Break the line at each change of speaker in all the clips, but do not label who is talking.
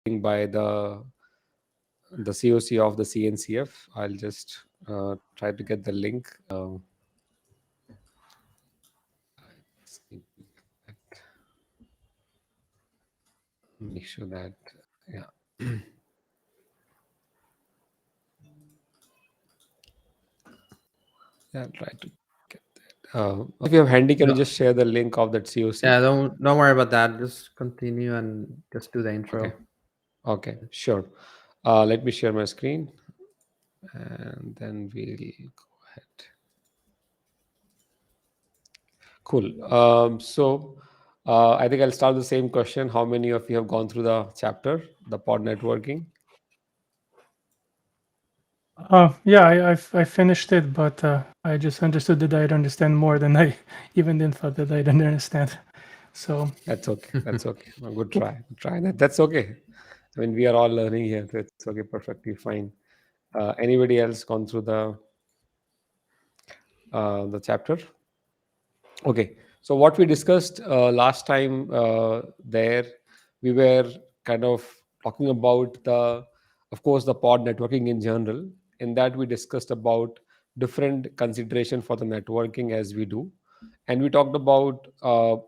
by the COC of the CNCF. I'll just try to get the link. Make sure that, yeah. Yeah, I'll try to get that. If you have handy, can you
No,
just share the link of that COC?
yeah, don't worry about that. Just continue and just do the
Okay.
intro.
Okay, sure. Let me share my screen and then we'll go ahead. Cool. I think I'll start the same question. How many of you have gone through the chapter, the pod networking?
Yeah, I finished it, but I just understood that I'd understand more than I even then thought that I'd understand. So
That's okay. That's okay. A good try. Good try. That's okay. I mean, we are all learning here. So it's okay. Perfectly fine. Anybody else gone through the chapter? Okay. So what we discussed last time there, we were kind of talking about of course, the pod networking in general. In that, we discussed about different consideration for the networking as we do, and we talked about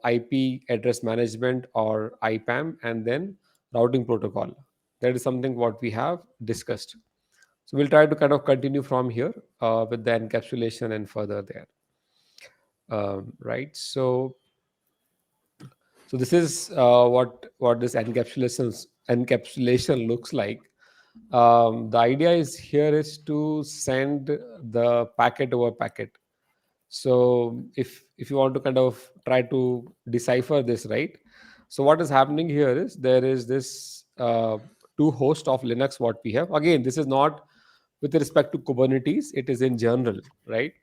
IP address management or IPAM, and then routing protocol. That is something what we have discussed. So we'll try to kind of continue from here with the encapsulation and further there. Right. So this is what this encapsulation looks like. The idea is here is to send the packet over packet. So if you want to kind of try to decipher this, right? So what is happening here is there is this two host of Linux what we have. Again, this is not with respect to Kubernetes; it is in general, right?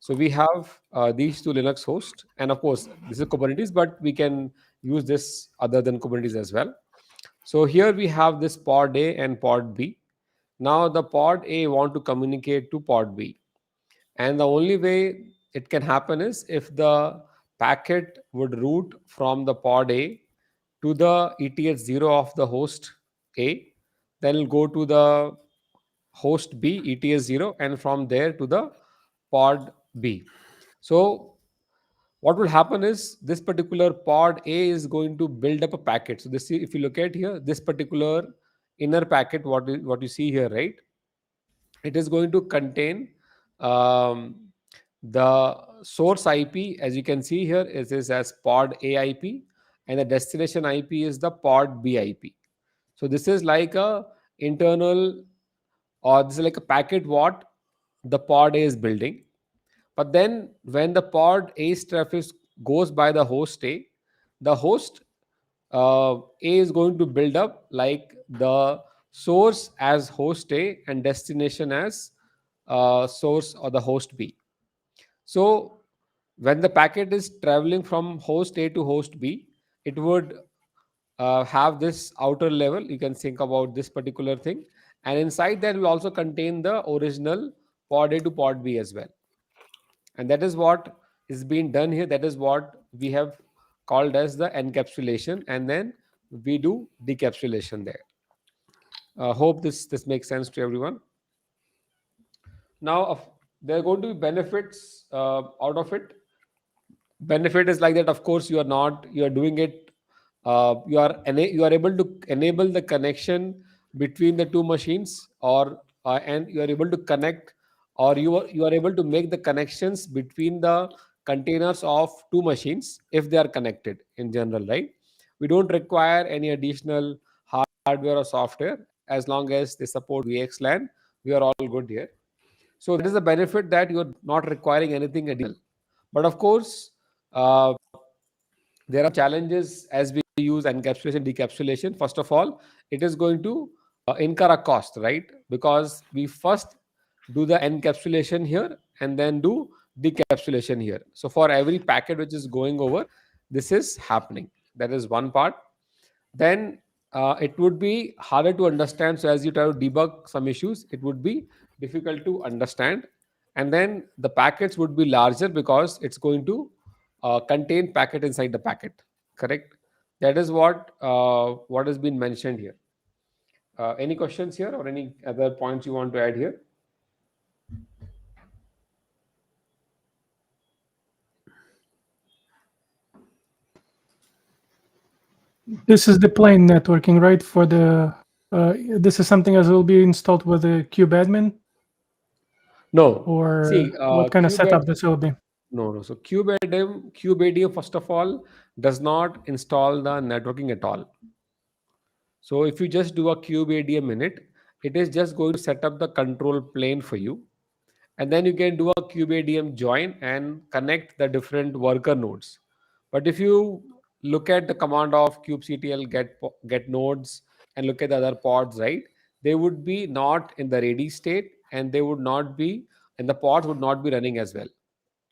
So we have these two Linux hosts, and of course, this is Kubernetes, but we can use this other than Kubernetes as well. So here we have this pod A and pod B. Now the pod A want to communicate to pod B, and the only way it can happen is if the packet would route from the pod A to the ETH0 of the host A, then it'll go to the host B, ETH0, and from there to the pod B. So what will happen is this particular pod A is going to build up a packet. So this, if you look at here, this particular inner packet, what you see here, right? It is going to contain um, the source IP, as you can see here, is as pod A IP, and the destination IP is the pod B IP. So this is like a internal, or this is like a packet what the pod A is building. But then when the pod A's traffic goes by the host A, the host A is going to build up like the source as host A and destination as source or the host B. So when the packet is traveling from host A to host B, it would have this outer level. You can think about this particular thing, and inside that will also contain the original pod A to pod B as well. And that is what is being done here. That is what we have called as the encapsulation, and then we do decapsulation there. Hope this makes sense to everyone. Now there are going to be benefits out of it. Benefit is like that, of course, you are doing it, you are able to enable the connection between the two machines, or and you are able to connect, or you are able to make the connections between the containers of two machines if they are connected in general, right? We don't require any additional hardware or software. As long as they support VXLAN, we are all good here. So that is the benefit, that you're not requiring anything additional. But of course, uh, there are challenges as we use encapsulation, decapsulation. First of all, it is going to incur a cost, right? Because we first do the encapsulation here and then do decapsulation here. So for every packet which is going over, this is happening. That is one part. Then it would be harder to understand. So as you try to debug some issues, it would be difficult to understand. And then the packets would be larger because it's going to contain packet inside the packet. Correct. That is what has been mentioned here. Any questions here or any other points you want to add here?
This is the plain networking, right? For the this is something that will be installed with the kubeadmin,
No.
or
See,
what kind of setup this will be?
no. So kubeadm, first of all, does not install the networking at all. So if you just do a kubeadm init, it is just going to set up the control plane for you, and then you can do a kubeadm join and connect the different worker nodes. But if you look at the command of kubectl get nodes and look at the other pods, right, they would be not in the ready state, and they would not be, and the pods would not be running as well.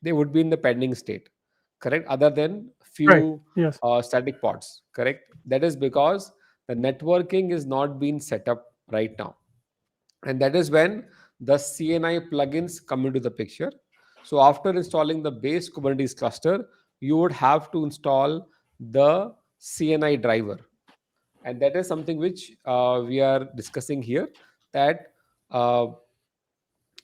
They would be in the pending state, correct, other than
Right.
few
Yes.
static pods, correct. That is because the networking is not being set up right now, and that is when the CNI plugins come into the picture. So after installing the base Kubernetes cluster, you would have to install the CNI driver, and that is something which we are discussing here. That uh,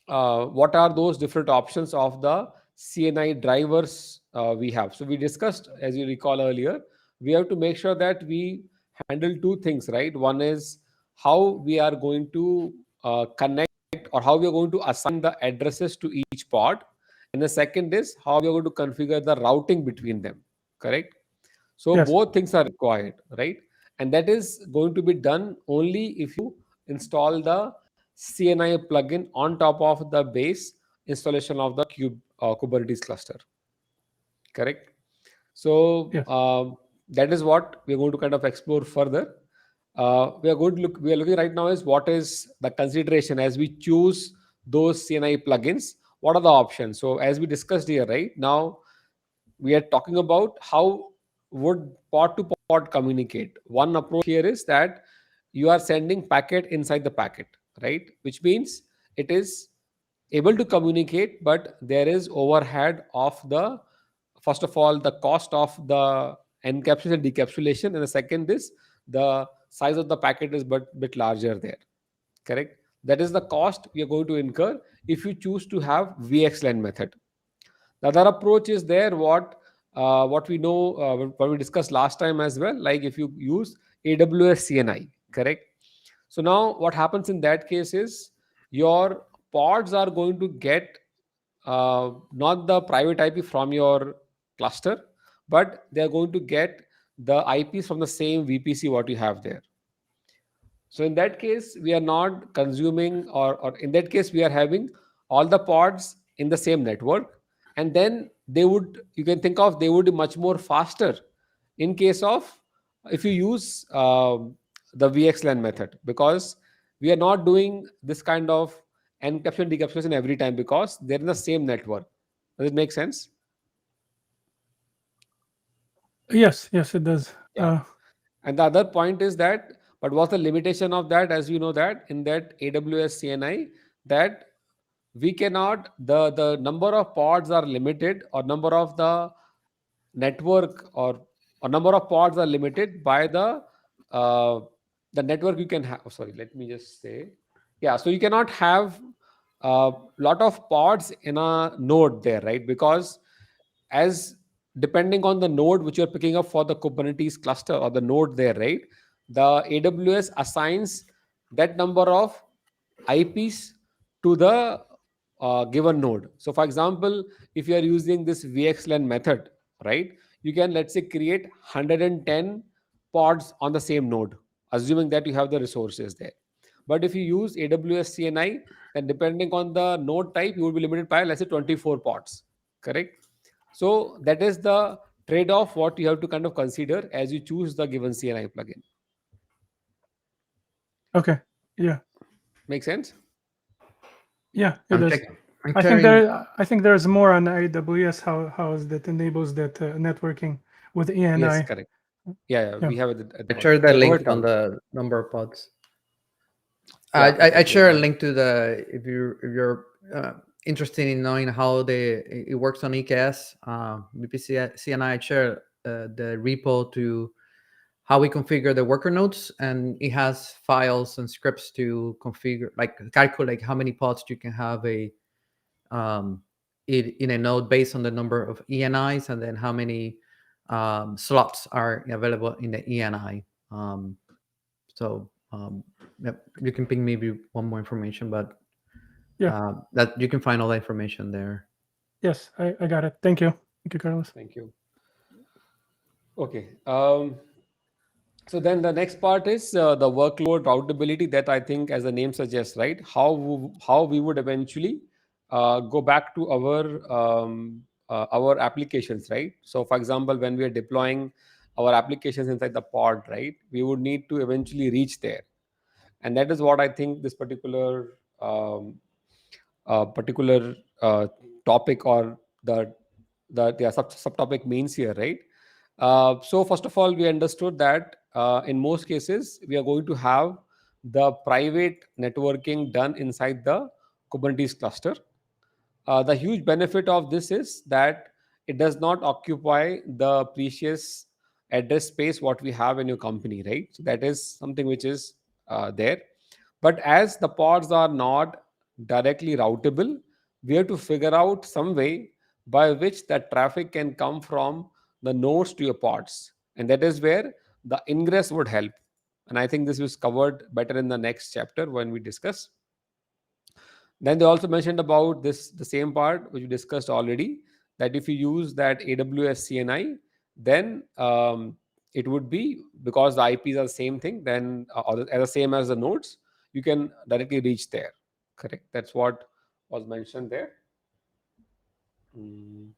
what are those different options of the CNI drivers we have. So we discussed, as you recall earlier, we have to make sure that we handle two things, right? One is how we are going to connect, or how we are going to assign the addresses to each pod. And the second is how we are going to configure the routing between them, correct? So
Yes.
both things are required, right? And that is going to be done only if you install the CNI plugin on top of the base installation of the Kubernetes cluster, correct? So
Yes.
that is what we are going to kind of explore further. We are looking right now is what is the consideration as we choose those CNI plugins. What are the options? So as we discussed here, right now we are talking about how would pod to pod communicate. One approach here is that you are sending packet inside the packet, right? Which means it is able to communicate, but there is overhead of the, first of all, the cost of the encapsulation and decapsulation, and the second is the size of the packet is but bit larger there, correct. That is the cost we are going to incur if you choose to have VXLAN method. The other approach is there, what we know, what we discussed last time as well, like if you use AWS CNI, correct. So now what happens in that case is your pods are going to get not the private IP from your cluster, but they are going to get the IPs from the same VPC what you have there. So in that case, we are not consuming, or in that case, we are having all the pods in the same network, and then they would, you can think of, they would be much more faster in case of if you use the VXLAN method, because we are not doing this kind of encapsulation decapsulation every time because they're in the same network. Does it make sense?
Yes. Yes. It does.
Yeah. And the other point is that, but what's the limitation of that? As you know that in that AWS CNI, that we cannot, the number of pods are limited, or number of the network, or number of pods are limited by uh, the network you can have. Oh, sorry, let me just say, yeah. So you cannot have a lot of pods in a node there, right? Because as depending on the node which you're picking up for the Kubernetes cluster or the node there, right? The AWS assigns that number of IPs to the given node. So, for example, if you are using this VXLAN method, right, you can, let's say, create 110 pods on the same node, assuming that you have the resources there. But if you use AWS CNI, then depending on the node type, you will be limited by, let's say, 24 pods, correct? So that is the trade-off what you have to kind of consider as you choose the given CNI plugin.
Okay. Yeah.
Make sense?
Yeah. It
I'm
does.
checking. I'm
I think
sharing.
I think there's more on AWS how is that enables that networking with
Yes,
ENI.
correct. Yeah,
Yeah.
we have it at the
I
bottom.
shared that
Yeah, go ahead,
link on
Farooq.
the number of pods.
Yeah,
I
perfect.
share a link to the, if you're interested in knowing how it works on EKS, VPC CNI. I share the repo to how we configure the worker nodes, and it has files and scripts to configure, like calculate how many pods you can have um, in a node based on the number of ENIs, and then how many slots are available in the ENI. So yep, you can ping maybe one more information, but
Yeah.
that you can find all the information there.
Yes, I got it. Thank you. Thank you, Carlos.
Thank you. Okay. So then the next part is the workload routability that I think, as the name suggests, right? How we would eventually go back to our applications, right? So, for example, when we are deploying our applications inside the pod, right, we would need to eventually reach there, and that is what I think this um, particular topic, or the subtopic means here, right? So first of all, we understood that in most cases we are going to have the private networking done inside the Kubernetes cluster. The huge benefit of this is that it does not occupy the precious address space what we have in your company, right? So that is something which is there. But as the pods are not directly routable, we have to figure out some way by which that traffic can come from the nodes to your pods. And that is where the ingress would help. And I think this was covered better in the next chapter when we discuss. Then they also mentioned about this, the same part which we discussed already, that if you use that AWS CNI, then it would be, because the IPs are the same thing, then or the, as the same as the nodes, you can directly reach there. Correct. That's what was mentioned there. Mm.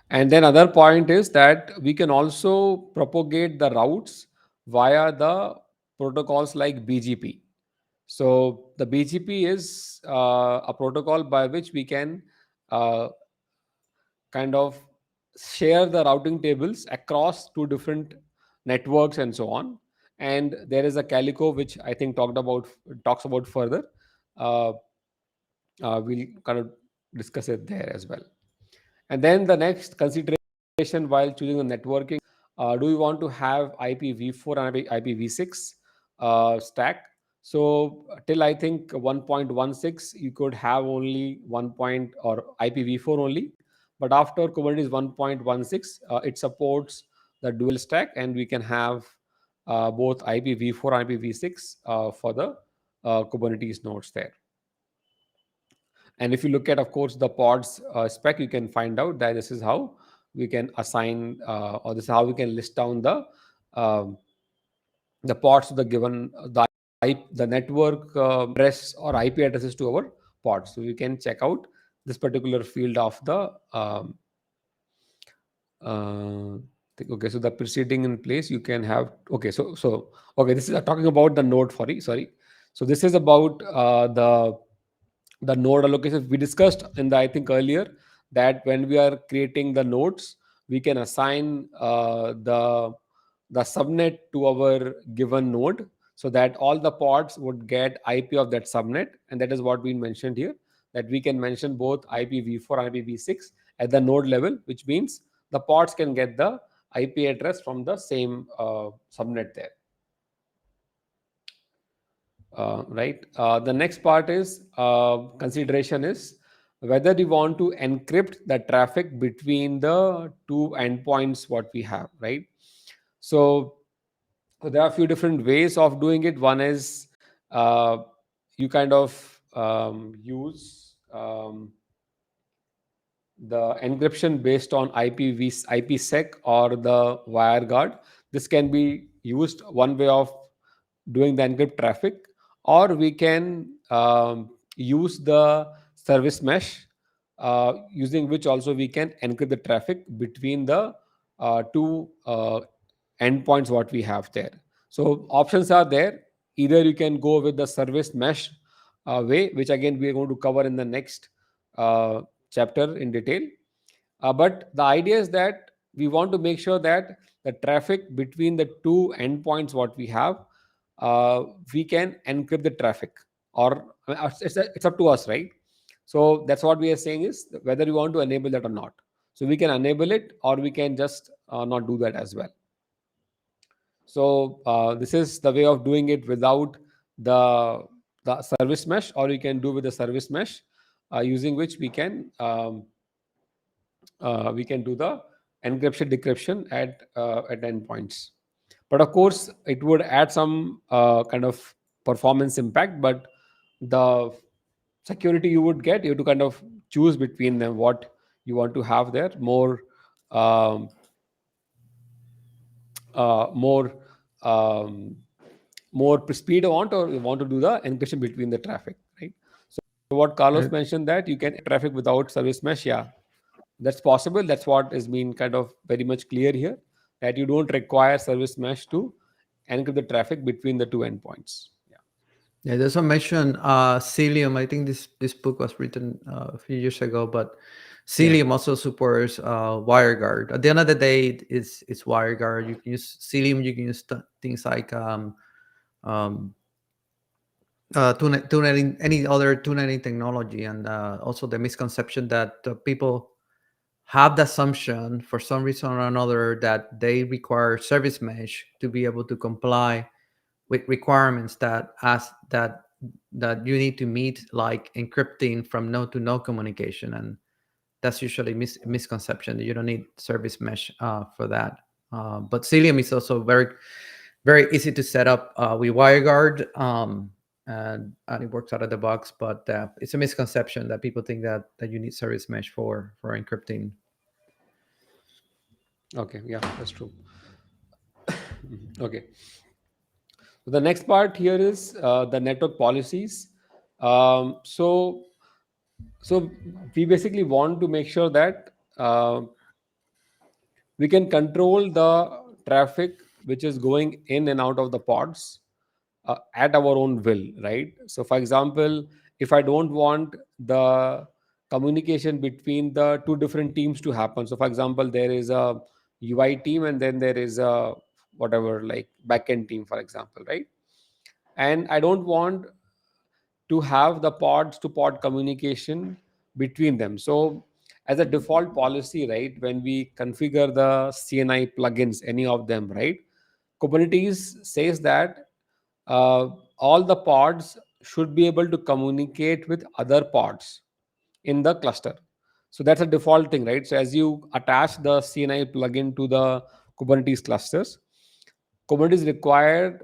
And then other point is that we can also propagate the routes via the protocols like BGP. So the BGP is a protocol by which we can uh, kind of share the routing tables across two different networks and so on. And there is a Calico which I think talks about further. Uh, we'll kind of discuss it there as well. And then the next consideration while choosing the networking, do we want to have IPv4 and IPv6 stack? So till I think 1.16, you could have only one point or IPv4 only. But after Kubernetes 1.16, it supports the dual stack, and we can have both IPv4 and IPv6 for the Kubernetes nodes there. And if you look at, of course, the pods spec, you can find out that this is how we can assign, or this is how we can list down um, the pods to the given the network address or IP addresses to our pods. So you can check out this particular field of the uh, okay. So the preceding in place, you can have, okay. So okay, this is talking about the node. Sorry. So this is about the node allocation. We discussed in the, I think, earlier, that when we are creating the nodes, we can assign the subnet to our given node, so that all the pods would get IP of that subnet. And that is what we mentioned here, that we can mention both IPv4 and IPv6 at the node level, which means the pods can get the IP address from the same subnet there. Right. The next part is consideration is whether we want to encrypt the traffic between the two endpoints what we have, right? So, there are a few different ways of doing it. One is uh, you kind of use the encryption based on IPsec or the WireGuard. This can be used one way of doing the encrypt traffic, or we can use the service mesh, using which also we can encrypt the traffic between the two endpoints what we have there. So options are there. Either you can go with the service mesh way, which again we are going to cover in the next uh, chapter in detail. But the idea is that we want to make sure that the traffic between the two endpoints what we have, we can encrypt the traffic, or it's up to us, right? So that's what we are saying, is whether we want to enable that or not. So we can enable it, or we can just not do that as well. So this is the way of doing it without the service mesh, or you can do with the service mesh, using which we can do the encryption decryption at endpoints. But of course, it would add some kind of performance impact. But the security you would get, you have to kind of choose between them what you want to have there. Um, more um, more speed you want, or you want to do the encryption between the traffic, right? So what Carlos mentioned, that you can traffic without service mesh, yeah, that's possible. That's what is being kind of very much clear here, that you don't require service mesh to encrypt the traffic between the two endpoints.
Yeah, there's a mention Cilium. I think this book was written a few years ago, but Cilium also supports WireGuard. At the end of the day, it's WireGuard. You can use Cilium. You can use things like tuning, any other tuning technology, and also the misconception that people have the assumption for some reason or another that they require service mesh to be able to comply with requirements that you need to meet, like encrypting from node to node communication, and that's usually misconception. You don't need service mesh for that. But Cilium is also very easy to set up with WireGuard, and it works out of the box. But it's a misconception that people think that you need service mesh for encrypting.
Okay, yeah, that's true. Okay. So the next part here is the network policies. So we basically want to make sure that we can control the traffic which is going in and out of the pods at our own will, right? So for example, if I don't want the communication between the two different teams to happen, so for example, there is a UI team and then there is a whatever, like backend team, for example, right? And I don't want to have the pods to pod communication between them. So as a default policy, right, when we configure the CNI plugins, any of them, right, Kubernetes says that uh, all the pods should be able to communicate with other pods in the cluster. So that's a default thing, right? So as you attach the CNI plugin to the Kubernetes clusters, Kubernetes required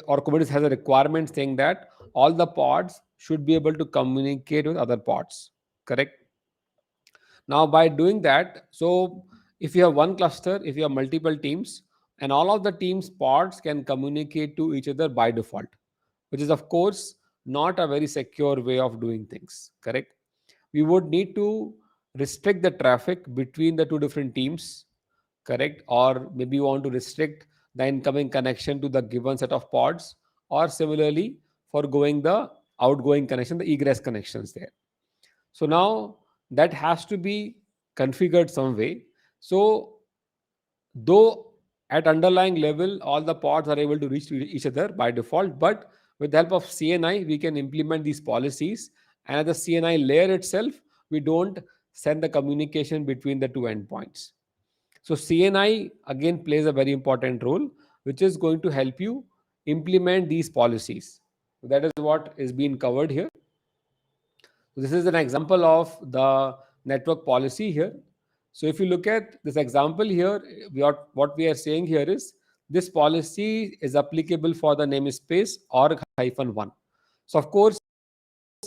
or Kubernetes has a requirement saying that all the pods should be able to communicate with other pods. Correct? Now, by doing that, so if you have one cluster, if you have multiple teams, and all of the teams' pods can communicate to each other by default, which is, of course, not a very secure way of doing things. Correct? We would need to restrict the traffic between the two different teams. Correct? Or maybe you want to restrict the incoming connection to the given set of pods, or similarly, for going the outgoing connection, the egress connections there. So now that has to be configured some way. So though at underlying level, all the pods are able to reach to each other by default, but with the help of CNI, we can implement these policies. And at the CNI layer itself, we don't send the communication between the two endpoints. So CNI again plays a very important role, which is going to help you implement these policies. That is what is being covered here. This is an example of the network policy here. So if you look at this example here, what we are saying here is this policy is applicable for the namespace org-1. So of course,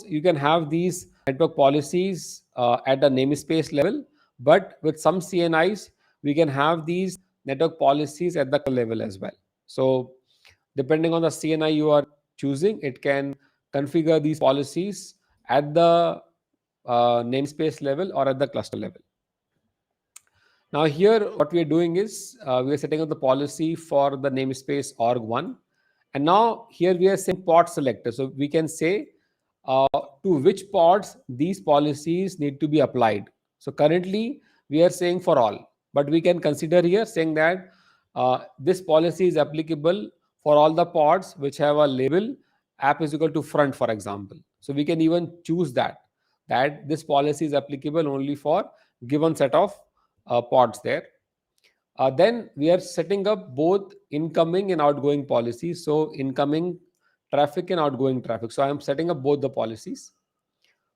you can have these network policies at the namespace level, but with some CNIs, we can have these network policies at the level as well. So depending on the CNI you are choosing, it can configure these policies at the namespace level or at the cluster level. Now here, what we are doing is we are setting up the policy for the namespace org1. And now here we are saying pod selector. So we can say to which pods these policies need to be applied. So currently we are saying for all, but we can consider here saying that this policy is applicable for all the pods which have a label app is equal to front, for example. So we can even choose that this policy is applicable only for given set of pods there. Then we are setting up both incoming and outgoing policies. So incoming traffic and outgoing traffic. So I am setting up both the policies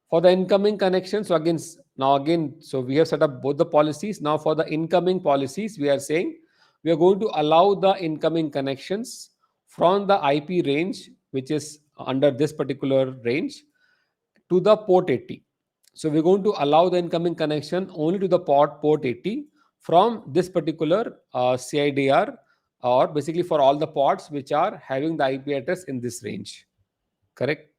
for the incoming connection. So again, now again, so we have set up both the policies. Now for the incoming policies, we are saying we are going to allow the incoming connections from the IP range, which is under this particular range, to the port 80. So we're going to allow the incoming connection only to the port 80 from this particular CIDR, or basically for all the ports which are having the IP address in this range. Correct.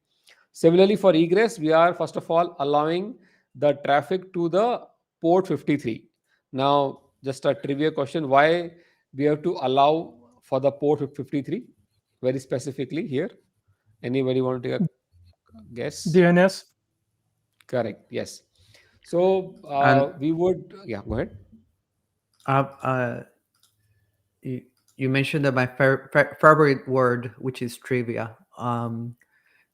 Similarly, for egress, we are first of all allowing the traffic to the port 53. Now, just a trivia question: why we have to allow for the port 53 very specifically here? Anybody want to guess?
DNS.
Correct. Yes. So
And
we would, yeah, go ahead.
uh, uh, you, you mentioned that my favorite word, which is trivia.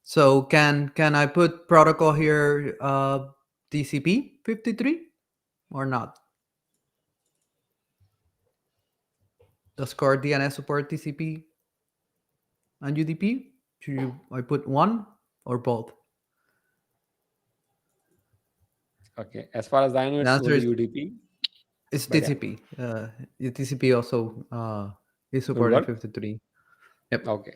So can I put protocol here, TCP 53 or not? Does core DNS support TCP and UDP? I put one or both?
Okay. As far as I know,
The
it's
answer
only
is
UDP,
it's
but yeah,
TCP. The TCP also is
will
supporting
work.
53. Yep.
Okay.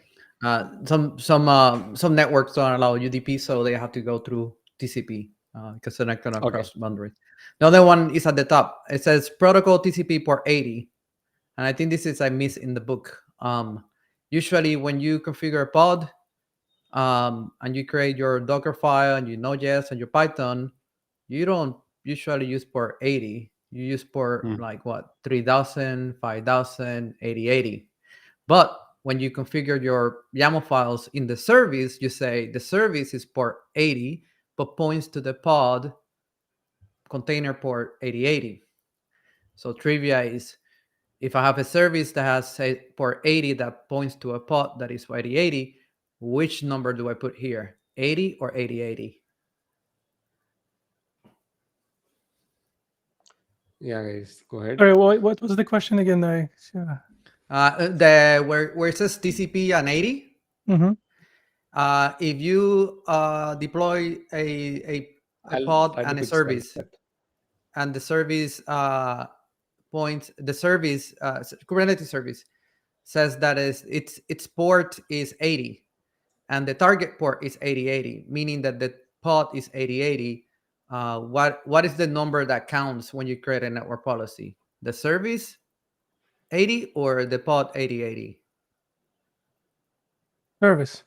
Some networks don't allow UDP, so they have to go through TCP because they're not gonna
Okay.
cross boundaries. The other one is at the top. It says protocol TCP port 80, and I think this is a miss in the book. Usually, when you configure a pod and you create your Docker file and your Node.js and your Python, you don't usually use port 80. You use port
Hmm.
like what, 3000, 5000, 8080. But when you configure your YAML files in the service, you say the service is port 80, but points to the pod container port 8080. So trivia is, if I have a service that has say port 80 that points to a pod that is 8080, which number do I put here? 80 or 8080?
Yeah, guys, go ahead.
Sorry, what was the question again?
Where it says TCP and 80,
Mm-hmm.
if you deploy a
I'll
pod
try to
and a
pixelize
service,
that.
and the service points, the service Kubernetes service says that is its port is 80 and the target port is 8080, meaning that the pod is 8080. What is the number that counts when you create a network policy? The service 80 or the pod 8080?
Service.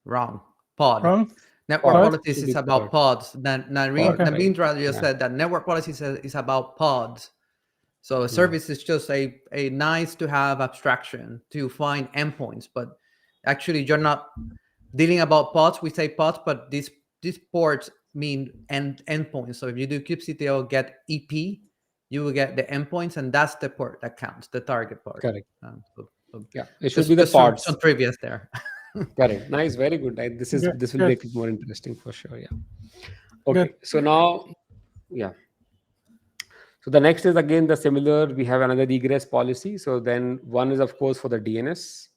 Wrong. Pod.
Wrong.
Network
Pod
Pod.
policies
should
is
be
about
pod.
pods.
Pod,
Okay.
right?
Naveen just
Yeah.
said that network policies is about pods. So a
Hmm.
service is just a nice to have abstraction to find endpoints, but actually you're not dealing about pods. We say pods, but these ports mean endpoints. So if you do kubectl get EP, you will get the endpoints, and that's the port that counts, the target port.
Correct.
So
Yeah, it should be the
just some
pods.
trivia there.
Correct. Nice. Very good.
Good.
This will
Good.
make it more interesting for sure. Yeah.
Good.
Okay. So now, yeah. So the next is again the similar. We have another egress policy. So then one is of course for the DNS.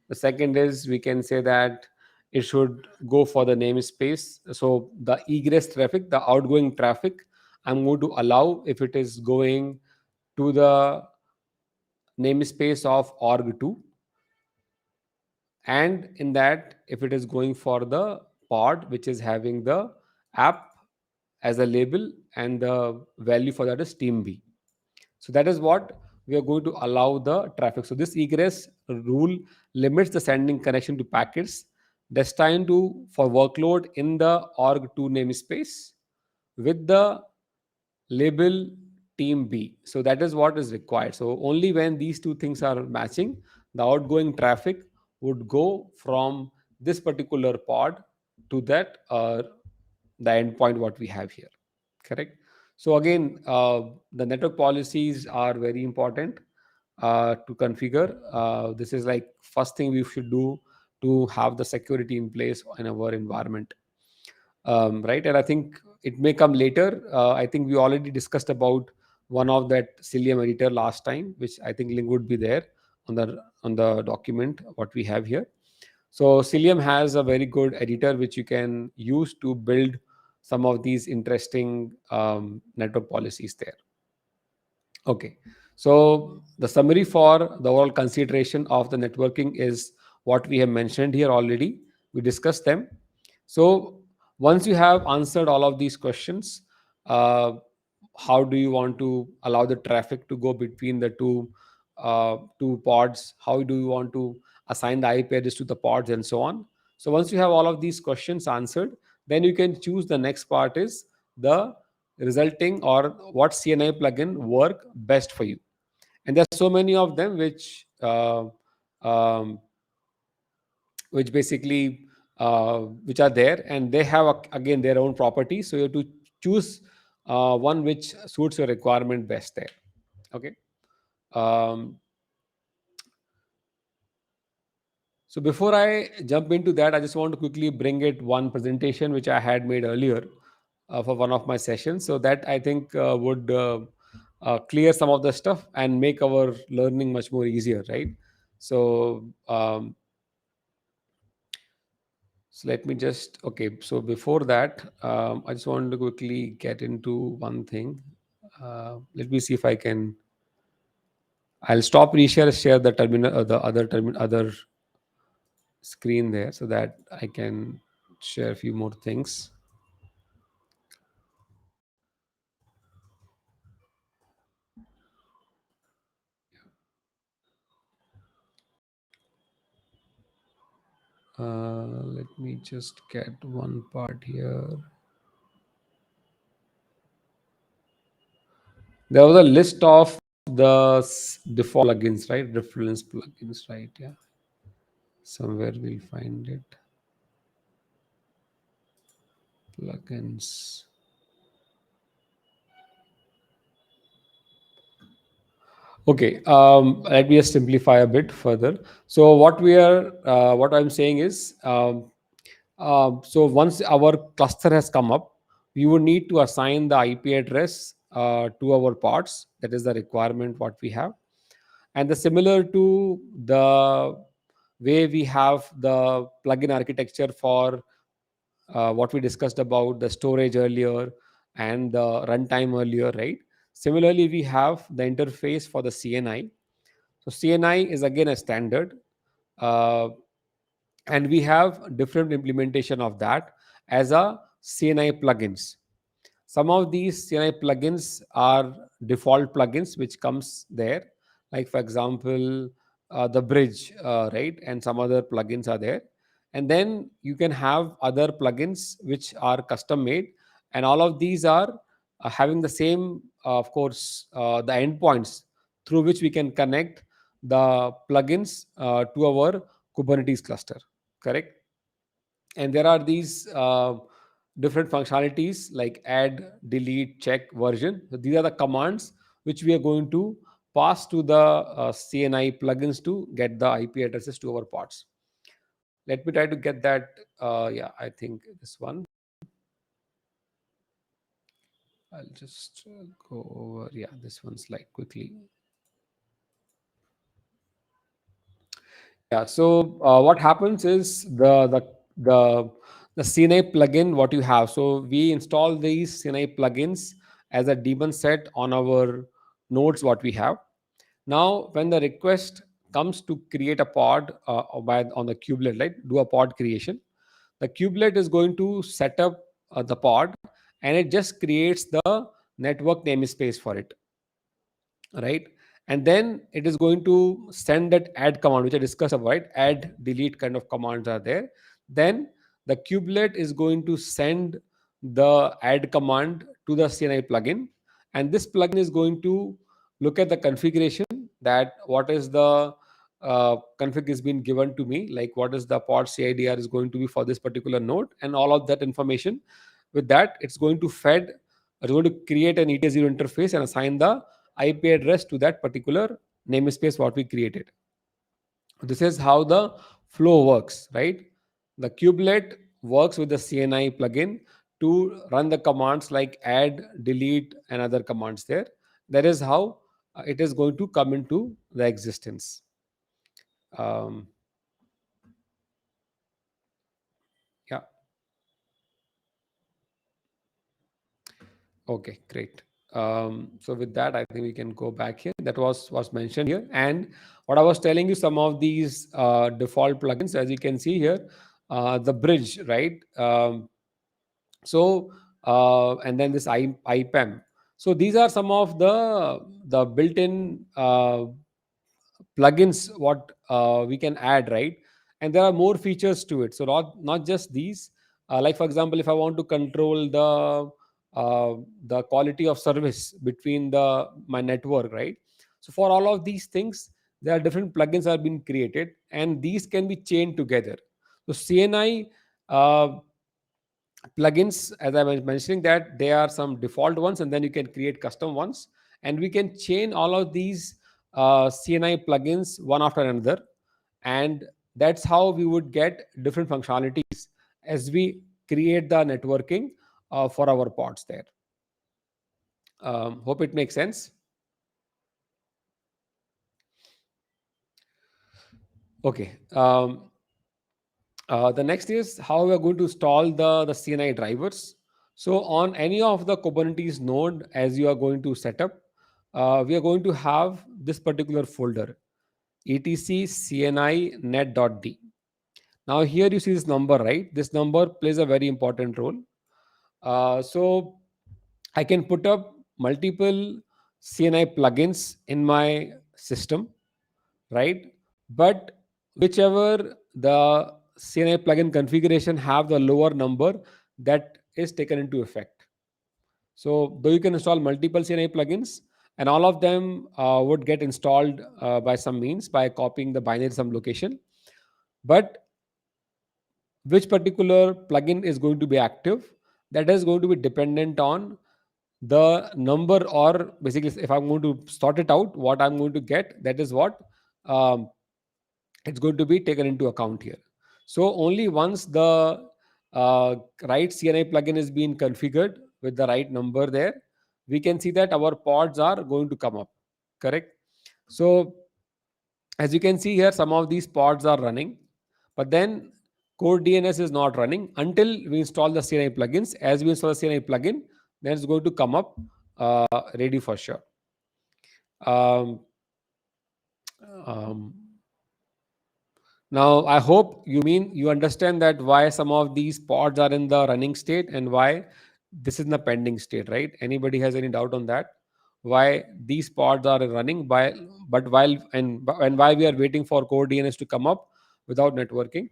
The second is we can say that it should go for the namespace. So the egress traffic, the outgoing traffic, I'm going to allow if it is going to the namespace of org2, and in that if it is going for the pod which is having the app as a label and the value for that is team B. So that is what we are going to allow the traffic. So this egress rule limits the sending connection to packets destined to for workload in the org2 namespace with the label team B. So that is what is required. So only when these two things are matching, the outgoing traffic would go from this particular pod to that the endpoint what we have here. Correct. So again, the network policies are very important to configure. This is like first thing we should do to have the security in place in our environment, right? And I think it may come later. I think we already discussed about one of that Cilium editor last time, which I think link would be there on the document what we have here. So Cilium has a very good editor which you can use to build some of these interesting network policies there. Okay, so the summary for the overall consideration of the networking is what we have mentioned here already. We discussed them. So once you have answered all of these questions, uh, how do you want to allow the traffic to go between the two pods? How do you want to assign the IP address to the pods and so on? So once you have all of these questions answered, then you can choose the next part is the resulting or what CNI plugin work best for you. And there are so many of them um, which basically which are there, and they have again their own properties. So you have to choose one which suits your requirement best there. Okay. Um, so before I jump into that, I just want to quickly bring it one presentation which I had made earlier for one of my sessions. So that I think would clear some of the stuff and make our learning much more easier, right? So so let me just, okay. So before that, I just want to quickly get into one thing. Let me see if I can. I'll stop share the terminal, other screen there so that I can share a few more things. Let me just get one part here. There was a list of the default plugins, right? Reference plugins, right? Yeah. Somewhere we'll find it. Plugins. Okay, let me just simplify a bit further. So what I'm saying is, so once our cluster has come up, we would need to assign the IP address to our pods. That is the requirement what we have, and the similar to the way we have the plugin architecture for what we discussed about the storage earlier and the runtime earlier, right? Similarly, we have the interface for the CNI. So CNI is again a standard, uh, and we have different implementation of that as a CNI plugins. Some of these CNI plugins are default plugins which comes there, like for example, the bridge, right? And some other plugins are there. And then you can have other plugins which are custom made, and all of these are having the same, of course, the endpoints through which we can connect the plugins to our Kubernetes cluster. Correct? And there are these different functionalities like add, delete, check, version. So these are the commands which we are going to pass to the CNI plugins to get the IP addresses to our pods. Let me try to get that. Yeah, I think this one. I'll just go over. Yeah, this one slide quickly. Yeah. So what happens is the CNI plugin what you have. So we install these CNI plugins as a daemon set on our nodes what we have. Now when the request comes to create a pod on the kubelet, right? Do a pod creation. The kubelet is going to set up the pod, and it just creates the network namespace for it, right? And then it is going to send that add command which I discussed about, right? Add, delete kind of commands are there. Then the kubelet is going to send the add command to the CNI plugin, and this plugin is going to look at the configuration, that what is the config is being given to me, like what is the pod CIDR is going to be for this particular node, and all of that information. With that, it's going to create an ETA0 interface and assign the IP address to that particular namespace what we created. This is how the flow works, right? The kubelet works with the CNI plugin to run the commands like add, delete, and other commands there. that is how it is going to come into the existence. um, yeah. Okay, great. So with that, I think we can go back here. That was mentioned here. And what I was telling you, some of these default plugins, as you can see here, the bridge, right? So and then this IPAM. So these are some of the built-in plugins what we can add, right? And there are more features to it, so not just these. Like for example, if I want to control the quality of service between the my network, right? So for all of these things, there are different plugins that have been created, and these can be chained together. So CNI plugins, as I was mentioning, that there are some default ones and then you can create custom ones, and we can chain all of these CNI plugins one after another, and that's how we would get different functionalities as we create the networking for our pods there. Hope it makes sense. Okay. The next is how we are going to install the CNI drivers. So on any of the Kubernetes node, as you are going to set up, we are going to have this particular folder, etc cni net.d. Now here you see this number, right? This number plays a very important role. So I can put up multiple CNI plugins in my system, right? But whichever the CNI plugin configuration have the lower number, that is taken into effect. So though you can install multiple CNI plugins, and all of them would get installed by some means by copying the binary some location, but which particular plugin is going to be active, that is going to be dependent on the number, or basically if I'm going to sort it out, what I'm going to get, that is what um, it's going to be taken into account here. So only once the right CNI plugin is being configured with the right number there, we can see that our pods are going to come up. Correct. So as you can see here, some of these pods are running, but then core DNS is not running until we install the CNI plugins. As we install the CNI plugin, then it's going to come up ready for sure. Um, um, Now, I hope you understand that why some of these pods are in the running state and why this is in the pending state, right? Anybody has any doubt on that? Why these pods are running by, but while and why we are waiting for core DNS to come up without networking?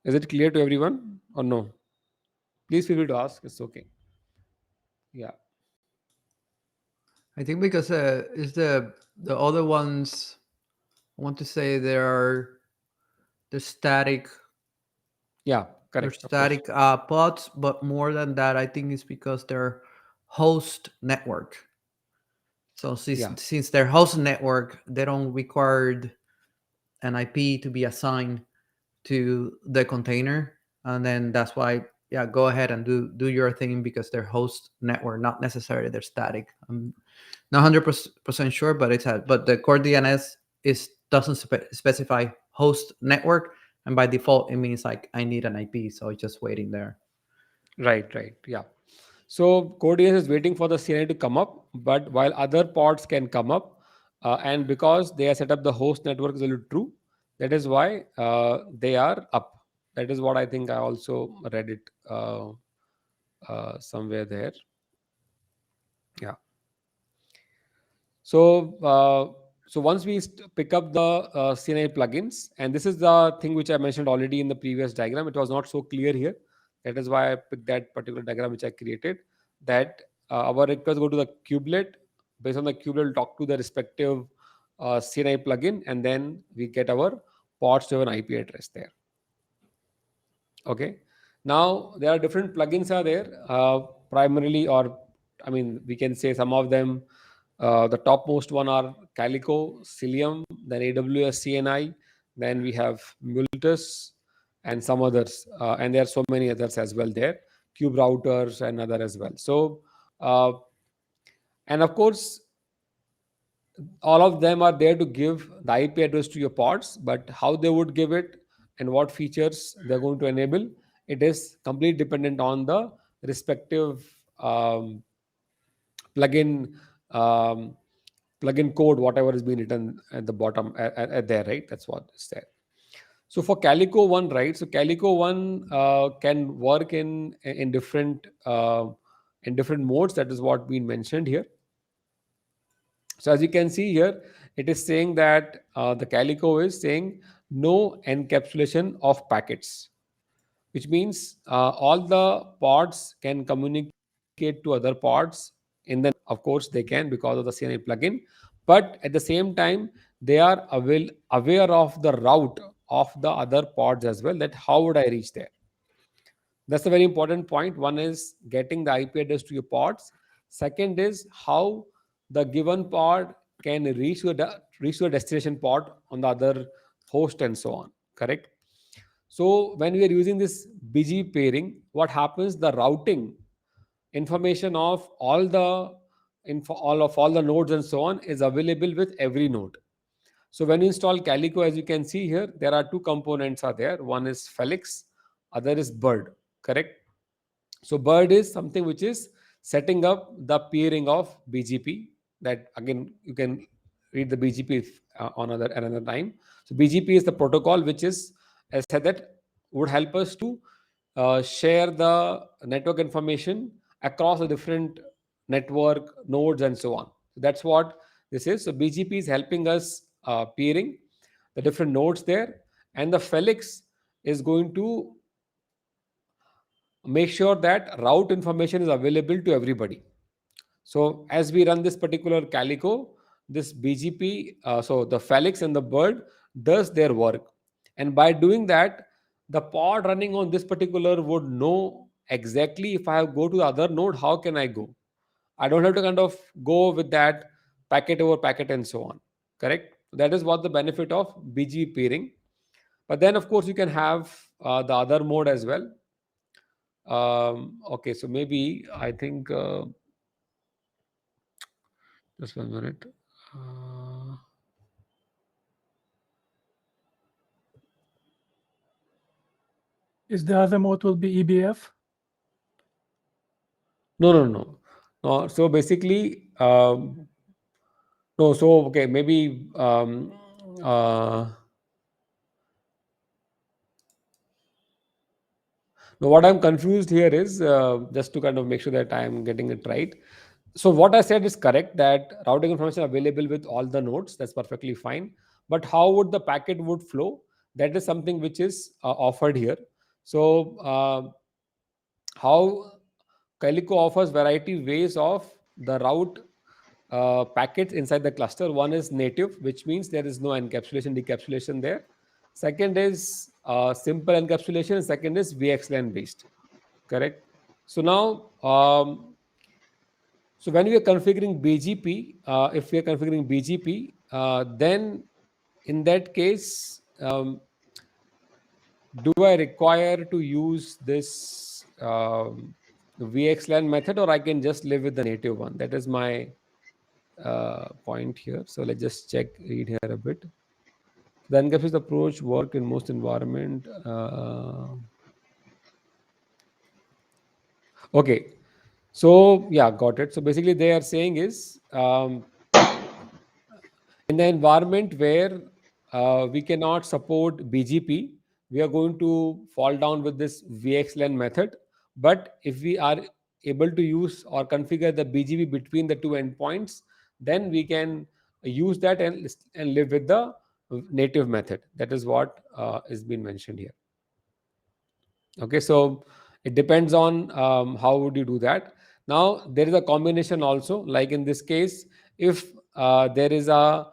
Is it clear to everyone or no? Please feel free to ask. It's okay. Yeah.
I think because is the other ones. I want to say the static
Yeah.
they're
Correct. Of course.
static pods, but more than that, I think it's because they're host network. So
Yeah.
since they're host network, they don't require an IP to be assigned to the container, and then that's why, yeah, go ahead and do your thing because they're host network, not necessarily they're static. I'm not 100% sure, but but the core DNS is doesn't specify host network, and by default it means like I need an IP, so it's just waiting there.
Right. Right. Yeah. So CoreDNS is waiting for the CNI to come up, but while other pods can come up, and because they are set up the host network is true, that is why they are up. That is what I think I also read it somewhere there. Yeah. So so once we pick up the CNI plugins, and this is the thing which I mentioned already in the previous diagram. It was not so clear here. That is why I picked that particular diagram which I created. That our request go to the kubelet. Based on the kubelet, we'll talk to the respective CNI plugin, and then we get our pods to an IP address there. Okay. Now there are different plugins are there. Primarily, or I mean, we can say some of them. The topmost one are Calico, Cilium, then AWS CNI, then we have Multus, and some others, and there are so many others as well there, cube routers and other as well. So and of course all of them are there to give the IP address to your pods, but how they would give it and what features they're going to enable, it is completely dependent on the respective plugin um, plugin code, whatever is being written at the bottom at there, right? That's what is there. So for Calico one, right? So Calico one can work in different modes. That is what been mentioned here. So as you can see here, it is saying that the Calico is saying no encapsulation of packets, which means all the pods can communicate to other pods in the network. Of course, they can because of the CNI plugin, but at the same time, they are aware of the route of the other pods as well. That how would I reach there? That's a very important point. One is getting the IP address to your pods. Second is how the given pod can reach your destination pod on the other host and so on. Correct. So when we are using this BG pairing, what happens? The routing information of all the nodes and so on is available with every node. So when you install Calico, as you can see here, there are two components are there. One is Felix, other is Bird. Correct. So Bird is something which is setting up the peering of BGP. That again you can read the BGP on another time. So BGP is the protocol which is, as said, that would help us to share the network information across the different network nodes and so on. So that's what this is. So BGP is helping us peering the different nodes there, and the Felix is going to make sure that route information is available to everybody. So as we run this particular Calico, this BGP, so the Felix and the Bird does their work. And by doing that, the pod running on this particular would know exactly if I go to the other node, how can I go? I don't have to kind of go with that packet over packet and so on. Correct? That is what the benefit of BGP peering. But then, of course, you can have the other mode as well. Okay, so maybe I think just 1 minute.
Is the other mode will be EBF?
No. So basically, no. So okay, maybe no. What I'm confused here is just to kind of make sure that I am getting it right. So what I said is correct, that routing information available with all the nodes. That's perfectly fine. But how would the packet would flow? That is something which is offered here. So how Calico offers variety ways of the route packets inside the cluster. One is native, which means there is no encapsulation, decapsulation there. Second is simple encapsulation. Second is VXLAN based. Correct. So now, so when we are configuring BGP, if we are configuring BGP, then in that case, do I require to use this VXLAN method, or I can just live with the native one? That is my point here. So let's just read here a bit. The encapsulated approach work in most environment. Okay. So yeah, got it. So basically they are saying is in the environment where we cannot support BGP, we are going to fall down with this VXLAN method. But if we are able to use or configure the BGP between the two endpoints, then we can use that and live with the native method. That is what is being mentioned here. Okay, so it depends on how would you do that. Now there is a combination also, like in this case, if there is a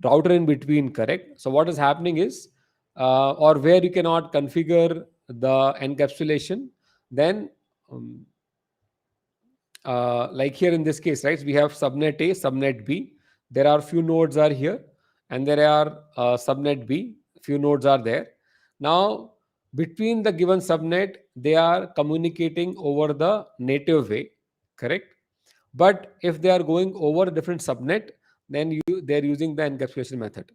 router in between, correct? So what is happening is, or where you cannot configure the encapsulation, then like here in this case, right, we have subnet A, subnet B. There are few nodes are here, and there are subnet B, few nodes are there. Now, between the given subnet, they are communicating over the native way, correct? But if they are going over a different subnet, then they're using the encapsulation method.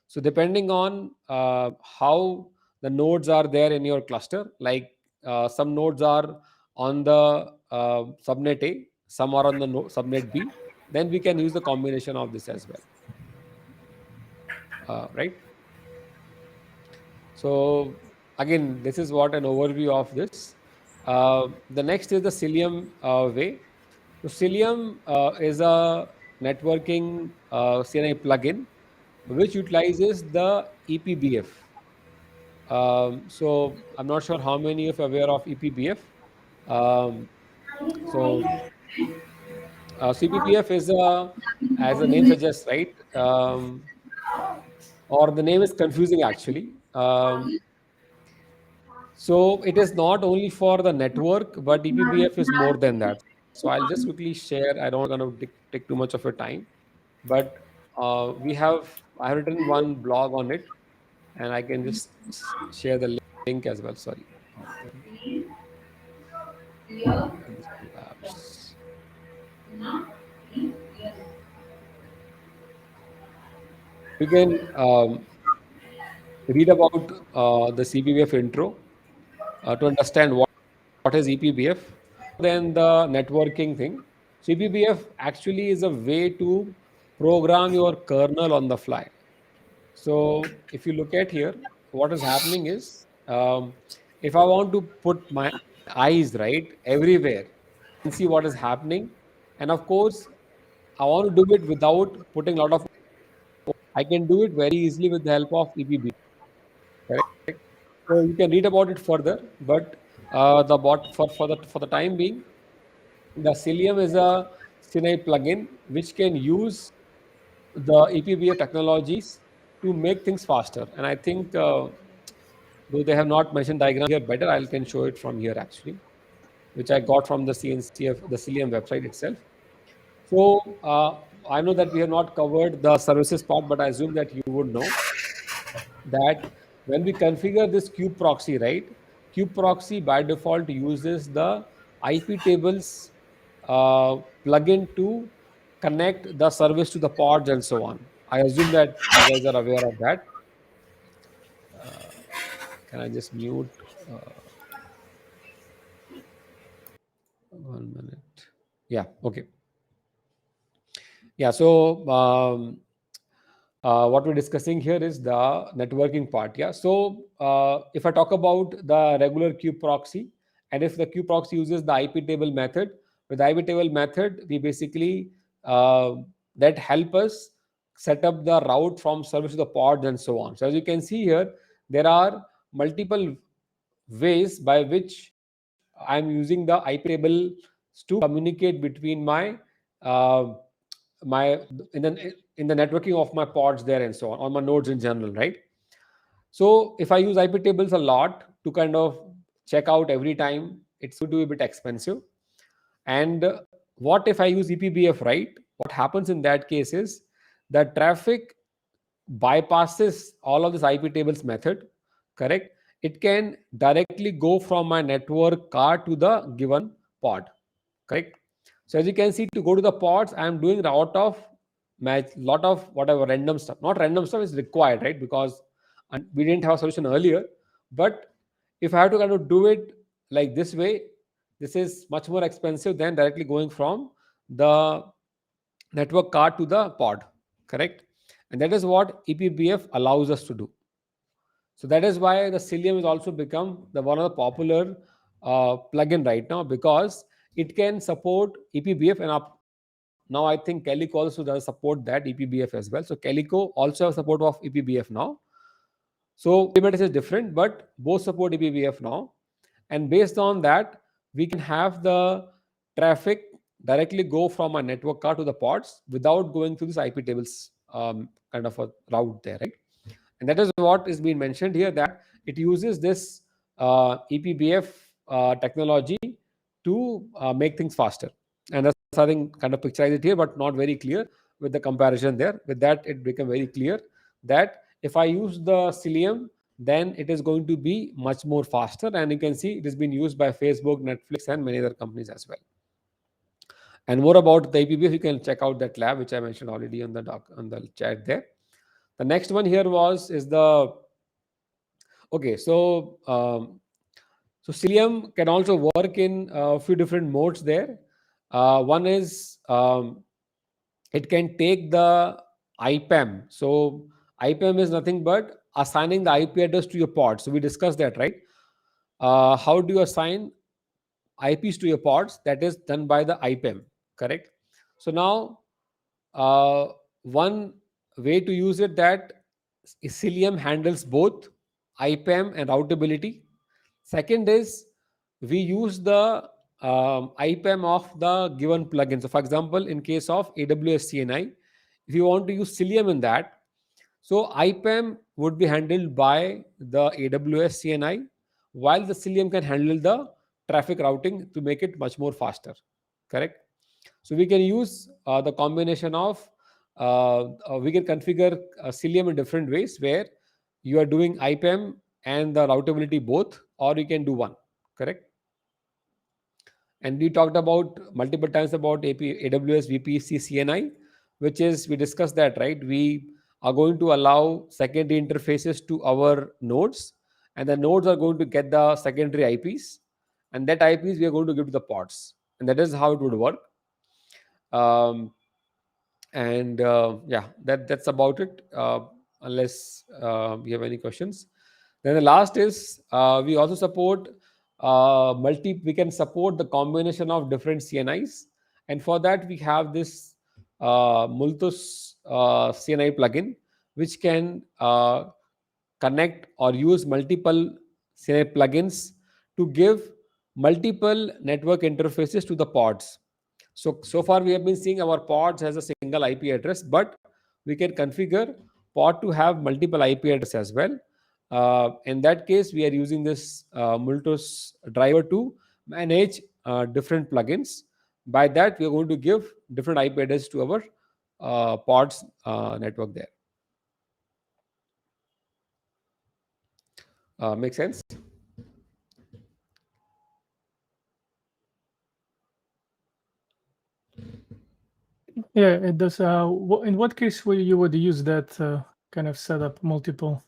So depending on how the nodes are there in your cluster, like some nodes are on the subnet A, some are on the subnet B, then we can use the combination of this as well, right? So again, this is what an overview of this. The next is the Cilium way. So Cilium is a networking CNI plugin which utilizes the EPBF. So I'm not sure how many of you are aware of EPBF. Um, so CPBF is as the name suggests, right? Or the name is confusing actually. So it is not only for the network, but EPBF is more than that. So I'll just quickly share. I don't want to take too much of your time, but I have written one blog on it, and I can just share the link as well. Sorry, let me get this collapse. You can read about the CPBF intro to understand what is EPBF, then the networking thing. So EPBF actually is a way to program your kernel on the fly. So if you look at here, what is happening is if I want to put my eyes right everywhere and see what is happening, and of course I want to do it without putting a lot of. I can do it very easily with the help of EPBF. Correct. So you can read about it further, but the bot for the time being, the Cilium is a CNI plugin which can use the EPBA technologies to make things faster. And I think, though they have not mentioned diagram here better, I can show it from here actually, which I got from the CNCF, the Cilium website itself. So I know that we have not covered the services part, but I assume that you would know that when we configure this kube proxy, right? Kube proxy by default uses the IP tables plugin to connect the service to the pods and so on. I assume that you guys are aware of that. Uh, can I just mute? Uh, 1 minute. Yeah. Okay. Yeah. So what we're discussing here is the networking part. Yeah. So if I talk about the regular kube proxy, and if the kube proxy uses the IP table method, with the IP table method, we basically that help us set up the route from service to the pods and so on. So as you can see here, there are multiple ways by which I'm using the IP table to communicate between my uh, my in the networking of my pods there and so on my nodes in general, right? So if I use IP tables a lot to kind of check out every time, it's going to be a bit expensive. And what if I use EPBF, right? What happens in that case is the traffic bypasses all of this IP tables method, correct? It can directly go from my network card to the given pod, correct? So as you can see, to go to the pods, I am doing a lot of whatever random stuff. Not random stuff is required, right? Because we didn't have a solution earlier. But if I have to kind of do it like this way, this is much more expensive than directly going from the network card to the pod, correct? And that is what EPBF allows us to do. So that is why the Cilium has also become the one of the popular plugin right now, because it can support EPBF, and now I think Calico also does support that EPBF as well. So Calico also has support of EPBF now. So Kubernetes is different, but both support EPBF now. And based on that, we can have the traffic directly go from a network card to the pods without going through this IP tables kind of a route there, right? And that is what is being mentioned here, that it uses this EPBF technology to make things faster. And that's something kind of picturized it here, but not very clear with the comparison there. With that, it became very clear that if I use the Cilium, then it is going to be much more faster. And you can see it has been used by Facebook, Netflix, and many other companies as well. And more about the APBF, you can check out that lab which I mentioned already on the on the chat there. The next one here is the okay. So Cilium can also work in a few different modes there. One is it can take the IPAM. So IPAM is nothing but assigning the IP address to your pod. So we discussed that, right? How do you assign IPs to your pods? That is done by the IPAM, correct? So now, uh, one way to use it, that Cilium handles both IPAM and routability. Second is we use the IPAM of the given plugin. So, for example, in case of AWS CNI, if you want to use Cilium in that, so IPAM would be handled by the AWS CNI, while the Cilium can handle the traffic routing to make it much more faster. Correct. So we can use the combination of we can configure Cilium in different ways where you are doing IPAM and the routability both, or you can do one. Correct. And we talked about multiple times about AWS VPC CNI, which is we discussed that, right? We are going to allow secondary interfaces to our nodes, and the nodes are going to get the secondary IPs, and that IPs we are going to give to the pods, and that is how it would work. Um, and yeah, that's about it. Unless we have any questions, then the last is we also support we can support the combination of different CNIs, and for that we have this Multus CNI plugin, which can connect or use multiple CNI plugins to give multiple network interfaces to the pods. So far we have been seeing our pods as a single IP address, but we can configure pod to have multiple IP address as well. In that case, we are using this Multus driver to manage different plugins. By that, we are going to give different IP address to our pods network there. Make sense?
Yeah, it does. In what case will you would use that kind of setup, multiple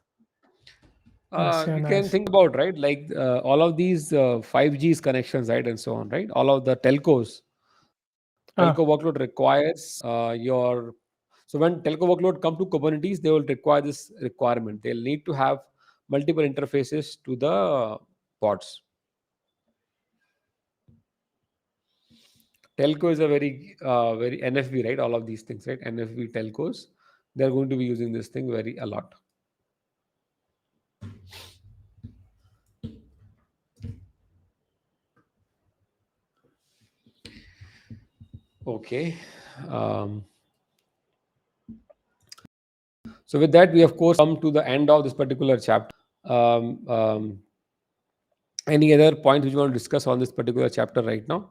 You can
CNIs?
think about, right, like all of these 5G's connections, right, and so on, right? All of the telcos, telco workload requires your. So when telco workload come to Kubernetes, they will require this requirement. They'll need to have multiple interfaces to the pods. Telco is a very NFV, right? All of these things, right? NFV telcos, they're going to be using this thing very a lot. Okay. So with that, we of course come to the end of this particular chapter. Um, um, any other points which you want to discuss on this particular chapter right now?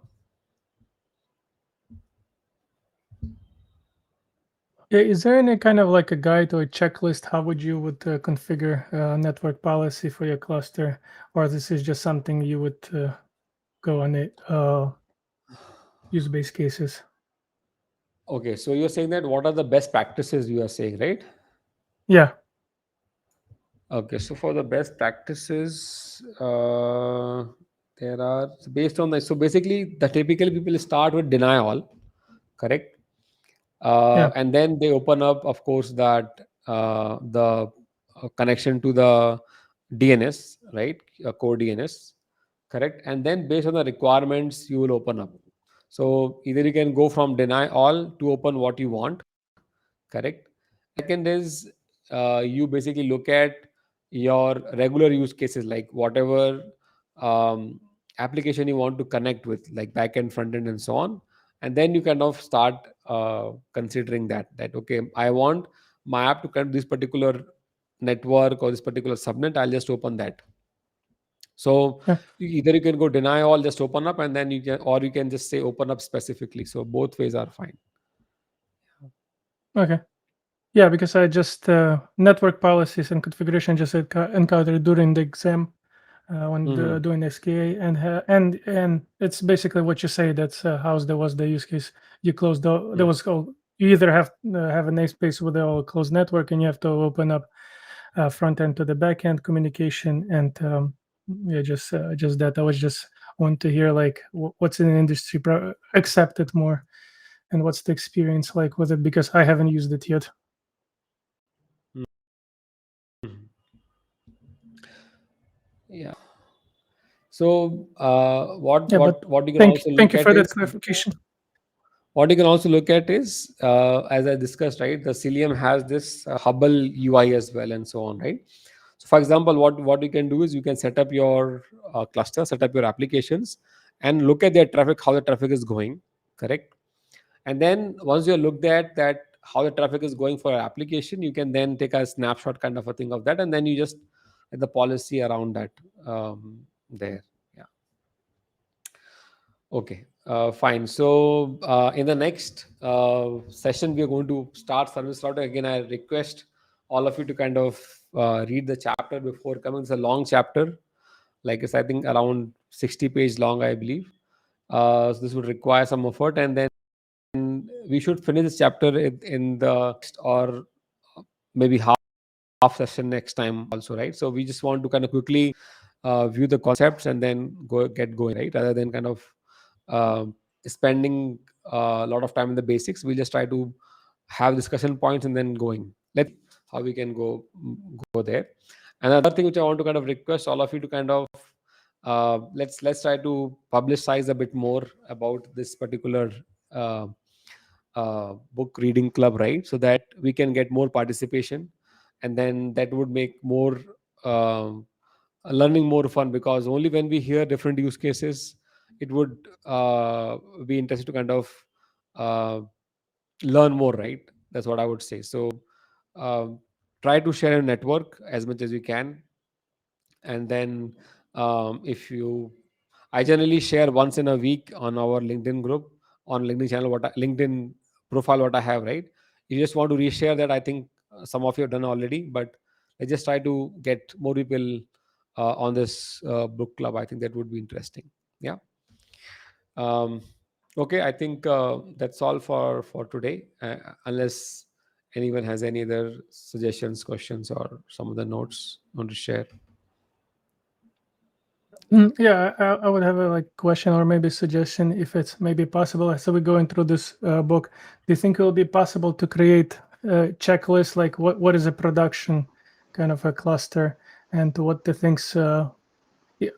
Yeah, is there any kind of like a guide or a checklist? How would you configure network policy for your cluster, or this is just something you would go on it use base cases?
Okay, so you're saying that what are the best practices you are saying, right?
Yeah.
Okay, so for the best practices, there are based on the so basically the typically people start with deny all, correct?
Yeah.
And then they open up, of course, that the connection to the DNS, right? Core DNS, correct? And then based on the requirements, you will open up. So either you can go from deny all to open what you want, correct? Second is you basically look at your regular use cases, like whatever um, application you want to connect with, like backend, front end, and so on. And then you kind of start considering that okay, I want my app to connect this particular network or this particular subnet. I'll just open that. So
Yeah.
either you can go deny all, just open up, and then you can, or you can just say open up specifically. So both ways are fine.
Okay. Yeah, because I just network policies and configuration just encountered during the exam when doing SKA, and it's basically what you say. That's how there was the use case. You close the there was you either have a namespace with a closed network, and you have to open up front end to the back end communication, and yeah, just that. I was just want to hear like what's in the industry accepted more, and what's the experience like with it, because I haven't used it yet.
Yeah. So
Yeah, but
what you can
thank
also
thank
look
you
at
for that
is
clarification.
what you can also look at is as I discussed, right? The Cilium has this Hubble UI as well, and so on, right? So, for example, what you can do is you can set up your cluster, set up your applications, and look at their traffic, how the traffic is going, correct? And then once you looked at that, how the traffic is going for your application, you can then take a snapshot kind of a thing of that, and then you just the policy around that there. Yeah. Okay, fine. So in the next session, we are going to start service routing. Again, I request all of you to kind of read the chapter before coming. It's a long chapter, like it's I think around 60-page long, I believe. So this would require some effort, and then we should finish this chapter in the next or maybe half session next time also, right? So we just want to kind of quickly view the concepts and then get going, right? Rather than kind of uh, spending a lot of time in the basics, we'll just try to have discussion points and then going. Let's see how we can go there. Another thing which I want to kind of request all of you to kind of let's try to publicize a bit more about this particular uh, book reading club, right? So that we can get more participation, and then that would make more um, learning more fun, because only when we hear different use cases, it would be interesting to kind of uh, learn more, right? That's what I would say. So um, try to share a network as much as you can, and then if you I generally share once in a week on our LinkedIn group, on LinkedIn channel, LinkedIn profile what I have, right? You just want to reshare that. I think some of you have done already, but I just try to get more people on this book club. I think that would be interesting. Yeah. um, okay, I think that's all for today, unless anyone has any other suggestions, questions, or some of the notes want to share.
Yeah, I would have a like question or maybe suggestion, if it's maybe possible. So we're going through this book. Do you think it will be possible to create a checklist, like what is a production kind of a cluster, and what the things?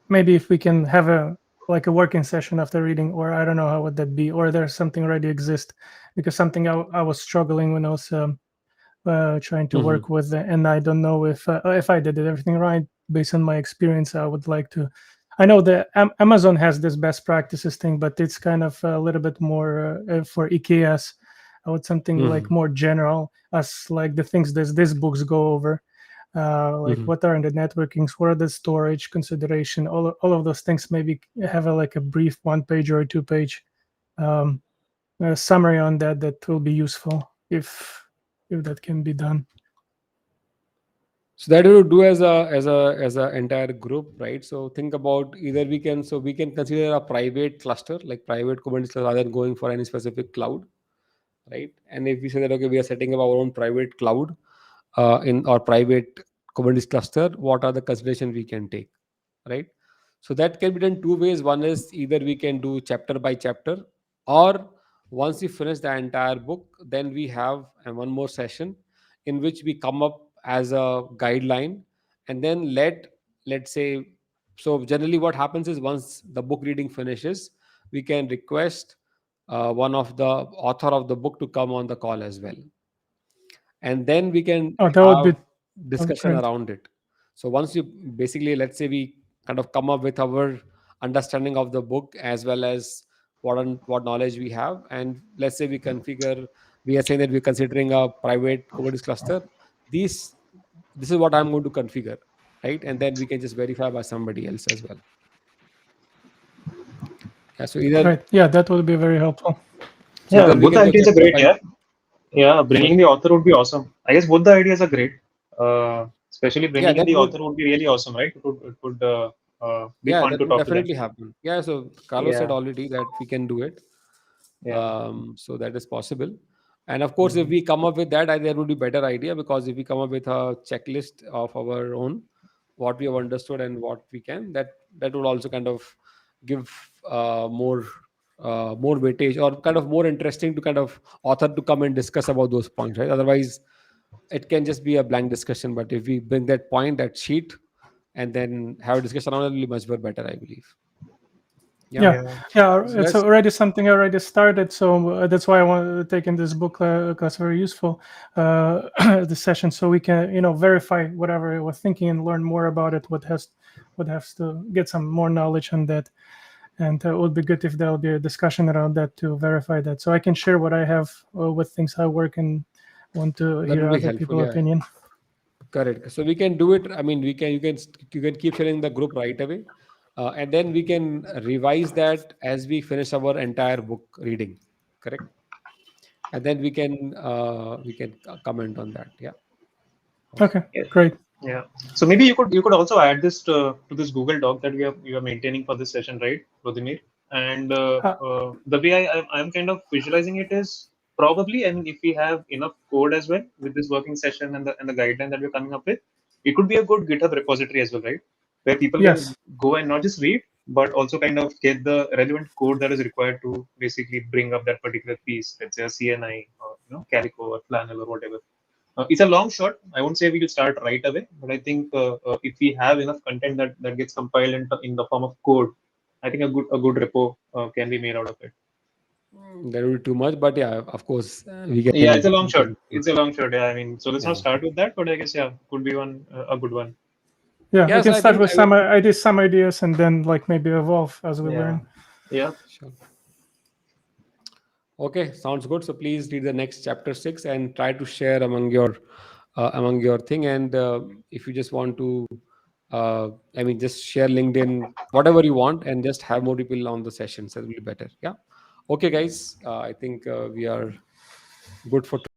Maybe if we can have a like a working session after reading, or I don't know how would that be, or there's something already exist, because something I was struggling when I was trying to
Mhm.
work with, and I don't know if I did everything right based on my experience. I would like to. I know that Amazon has this best practices thing, but it's kind of a little bit more for EKS. I would something like
Mhm.
more general, as like the things that these books go over, like
Mhm.
what are the networkings, what are the storage consideration, all of those things. Maybe have a like a brief 1 page or a 2 page um, summary on that. That will be useful if that can be done.
So that you do as a entire group, right? So think about either we can consider a private cluster, like private Kubernetes cluster, rather than going for any specific cloud, right? And if we say that okay, we are setting up our own private cloud in our private Kubernetes cluster, what are the considerations we can take, right? So that can be done two ways. One is either we can do chapter by chapter, or once we finish the entire book, then we have one more session in which we come up as a guideline, and then let's say, so generally what happens is once the book reading finishes, we can request one of the author of the book to come on the call as well, and then we can
Oh, that would be
have discussion
great.
around it. So once you basically, let's say we kind of come up with our understanding of the book as well as what knowledge we have, and let's say we are saying that we're considering a private Kubernetes cluster. these this is what I'm going to configure, right? And then we can just verify by somebody else as well. Yeah, so either
Right. Yeah, that would be very helpful.
so
Yeah,
either we
both
can go
ideas are
chapter
great.
by
Yeah, yeah.
sorry.
Bringing the author would be awesome. I guess both the ideas are great. Especially
Yeah,
bringing in
that
the
would,
author would be really awesome, right? It would be
yeah,
fun
that
to
would
talk to them.
definitely happen. Yeah, so Carlos said
Yeah,
already that we can do it.
yeah.
So that is possible. And of course, if
Mm.
we come up with that, there would be better idea, because if we come up with a checklist of our own, what we have understood and what we can, that would also kind of give more weightage, or kind of more interesting to kind of author to come and discuss about those points, right? Otherwise, it can just be a blank discussion. But if we bring that point, that sheet, and then have a discussion on it, will be much more better, I believe. Yeah.
Yeah,
Yeah.
yeah,
So
it's
let's.
already something I already started, so that's why I want to take in this book class, very useful, the session, so we can, verify whatever we're thinking and learn more about it. What has to get some more knowledge on that, and it would be good if there'll be a discussion around that to verify that, so I can share what I have with things I work and want to
That
hear
will be
other
helpful.
people's
Yeah.
opinion.
Correct. So we can do it. I mean, you can keep sharing the group right away, and then we can revise that as we finish our entire book reading. Correct. And then we can comment on that. Yeah.
Okay,
Yeah.
great.
Yeah. So maybe you could also add this to this Google Doc that we are maintaining for this session, right, Vladimir? And
uh,
the way I'm kind of visualizing it is probably, I mean, if we have enough code as well with this working session and the guideline that we're coming up with, it could be a good GitHub repository as well, right? Where people can
yes.
go and not just read, but also kind of get the relevant code that is required to basically bring up that particular piece, let's say a CNI or Calico or Flannel or whatever. It's a long shot. I won't say we will start right away, but I think if we have enough content that gets compiled in the form of code, I think a good repo can be made out of it.
That will be too much, but yeah, of course, we can
Yeah, it's a
we
long
can.
shot. It's a long shot. Yeah, I mean, so let's
Yeah.
not start with that, but I guess yeah, could be one a good one.
Yeah, we
Yeah.
can
So I
start
think
with
I mean,
some ideas, and then like maybe evolve as we
Yeah,
learn.
yeah,
sure. Okay, sounds good. So please read the next chapter 6 and try to share among your thing. And if you just want to, I mean, just share LinkedIn, whatever you want, and just have more people on the sessions. That will be better. Yeah. Okay, guys. I think we are good for today.